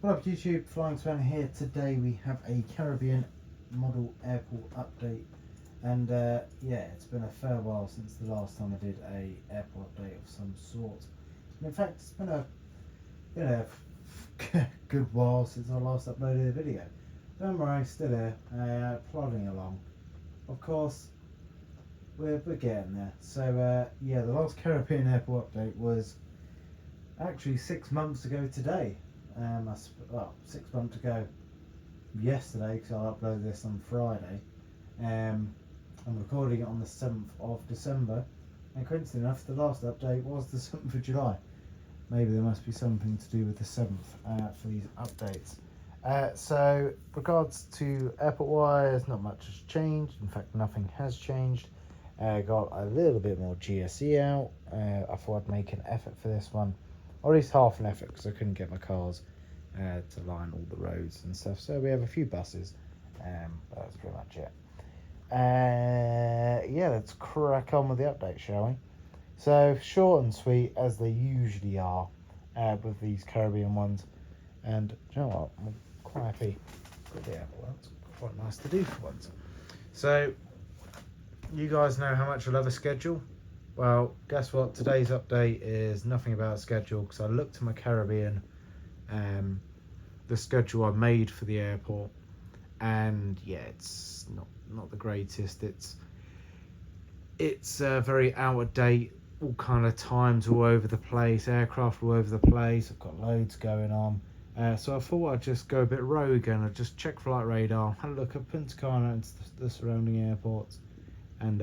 What up YouTube, Flying Swan here. Today we have a Caribbean model airport update, and yeah, it's been a fair while since the last time I did a airport update of some sort. And in fact, it's been a good while since I last uploaded a video. Don't worry, still here, plodding along. Of course, we're getting there. So yeah, the last Caribbean airport update was actually 6 months ago today. 6 months ago yesterday, because I'll upload this on Friday. I'm recording it on the 7th of December, and coincidentally enough, the last update was the 7th of July. Maybe there must be something to do with the 7th for these updates. So, regards to airport wise, not much has changed. In fact, nothing has changed. Got a little bit more GSE out. I thought I'd make an effort for this one, or at least half an effort, because I couldn't get my cars to line all the roads and stuff. So we have a few buses, but that's pretty much it. Yeah, let's crack on with the update, shall we? So short and sweet, as they usually are with these Caribbean ones. And you know what, I'm quite happy with the airport. That's quite nice to do for once. So you guys know how much I love a schedule. Well, guess what? Today's update is nothing about a schedule, because I looked at my Caribbean, the schedule I made for the airport, and yeah, it's not the greatest. It's very out of date. All kind of times all over the place, aircraft all over the place. I've got loads going on. So I thought I'd just go a bit rogue and I'd just check flight radar, had a look at Punta Cana and the surrounding airports, and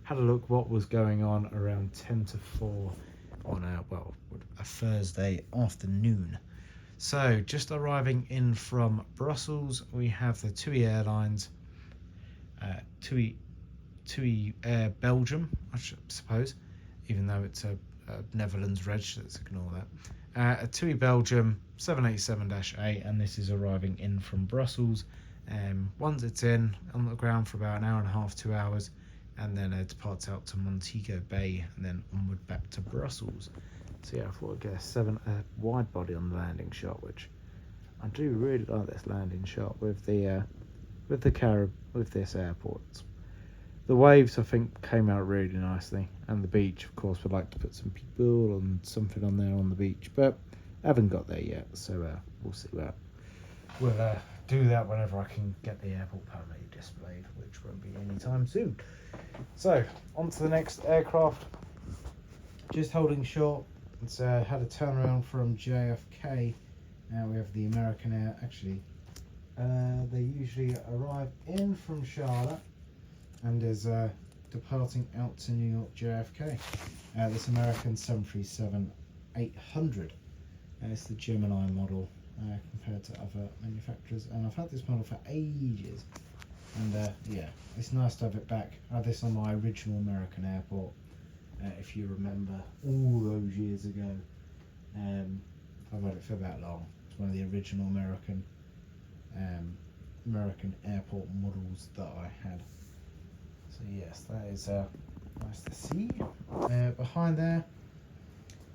had a look what was going on around 10 to 4 on a Thursday afternoon. So just arriving in from Brussels, we have the TUI Airlines, TUI Air Belgium, I suppose, even though it's a Netherlands reg, let's ignore that. A TUI Belgium 787-8, and this is arriving in from Brussels. Once it's in on the ground for about an hour and a half, 2 hours, and then it departs out to Montego Bay and then onward back to Brussels. So yeah, I thought I'd get a wide body on the landing shot, which I do really like this landing shot with this airport. The waves, I think, came out really nicely, and the beach, of course, would like to put some people and something on there on the beach, but I haven't got there yet, so we'll see that. We'll do that whenever I can get the airport permit displayed, which won't be anytime soon. So, on to the next aircraft. Just holding short, it's had a turnaround from JFK. Now we have the American Air. Actually, they usually arrive in from Charlotte and is departing out to New York JFK. This American 737-800. It's the Gemini model compared to other manufacturers, and I've had this model for ages. And yeah, it's nice to have it back. I had this on my original American airport, if you remember, all those years ago. I've had it for that long. It's one of the original American airport models that I had. So yes, that is nice to see. Behind there,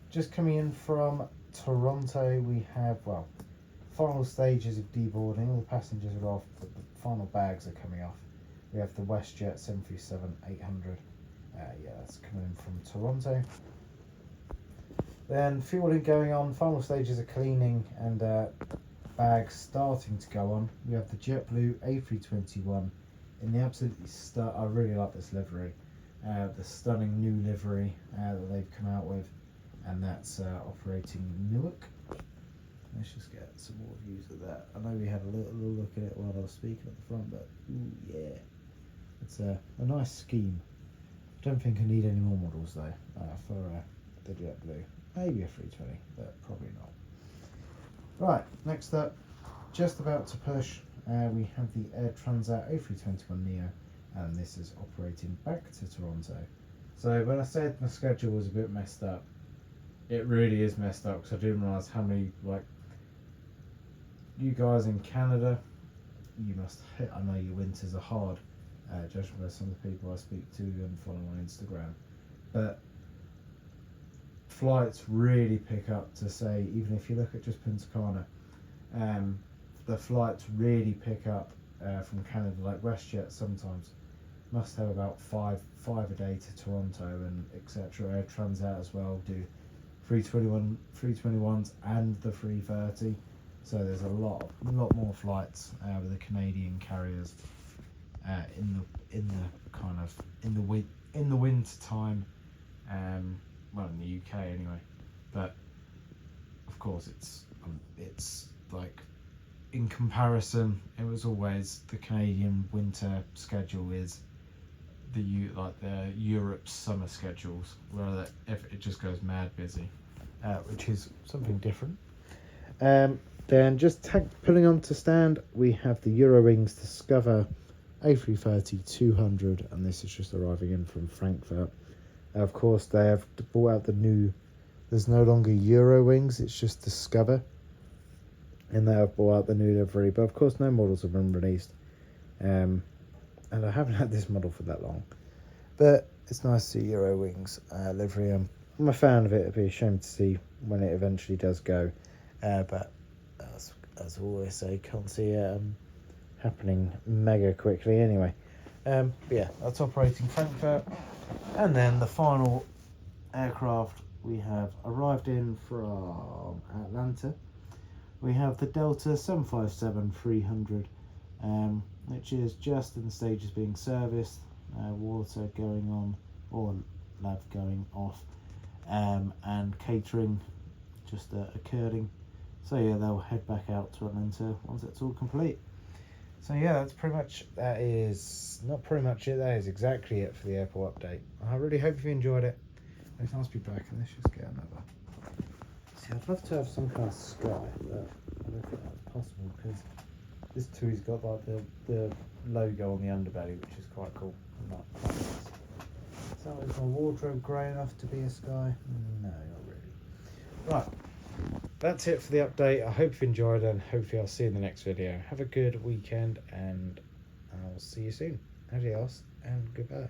just coming in from Toronto, we have, final stages of deboarding. All the passengers are off, but the final bags are coming off. We have the WestJet 737-800. Yeah, that's coming in from Toronto. Then fueling going on, final stages of cleaning and bags starting to go on. We have the JetBlue A321 in the absolutely I really like this livery, the stunning new livery that they've come out with, and that's operating Newark. Let's just get some more views of that. I know we had a little look at it while I was speaking at the front, but ooh, yeah, it's a nice scheme. I don't think I need any more models though for the JetBlue. Maybe a 320, but probably not. Right, next up, just about to push, we have the Air Transat A321neo, and this is operating back to Toronto. So when I said my schedule was a bit messed up, it really is messed up, because I didn't realise how many, you guys in Canada, you must hit, I know your winters are hard, judging by some of the people I speak to and follow on Instagram, but flights really pick up to say, even if you look at just Punta Cana, The flights really pick up from Canada, like WestJet sometimes must have about five a day to Toronto and etc. Air Transat as well do 321s and the 330. So there's a lot more flights with the Canadian carriers in the kind of in the winter time. Well, in the UK anyway, but of course it's like, in comparison, it was always the Canadian winter schedule is the Europe's summer schedules, where it just goes mad busy, which is something different. Then just pulling on to stand, we have the Eurowings Discover A330-200, and this is just arriving in from Frankfurt. Of course, they have brought out the new. There's no longer Eurowings; it's just Discover, and they have brought out the new livery. But of course, no models have been released, and I haven't had this model for that long. But it's nice to see Eurowings livery. I'm a fan of it. It'd be a shame to see when it eventually does go, but as I always say, can't see it happening mega quickly anyway. But yeah, that's operating Frankfurt. And then the final aircraft we have arrived in from Atlanta. We have the Delta 757-300, which is just in the stages of being serviced, water going on or lav going off, and catering just occurring. So yeah, they'll head back out to Atlanta once it's all complete. So yeah, that is exactly it for the airport update. I really hope you enjoyed it. It's nice to be back, and let's just get another. See, I'd love to have some kind of sky, but I don't think that's possible because this too's got like the logo on the underbelly, which is quite cool. So is my wardrobe grey enough to be a sky? No, not really. Right. That's it for the update. I hope you enjoyed, and hopefully I'll see you in the next video. Have a good weekend, and I'll see you soon. Adios and goodbye.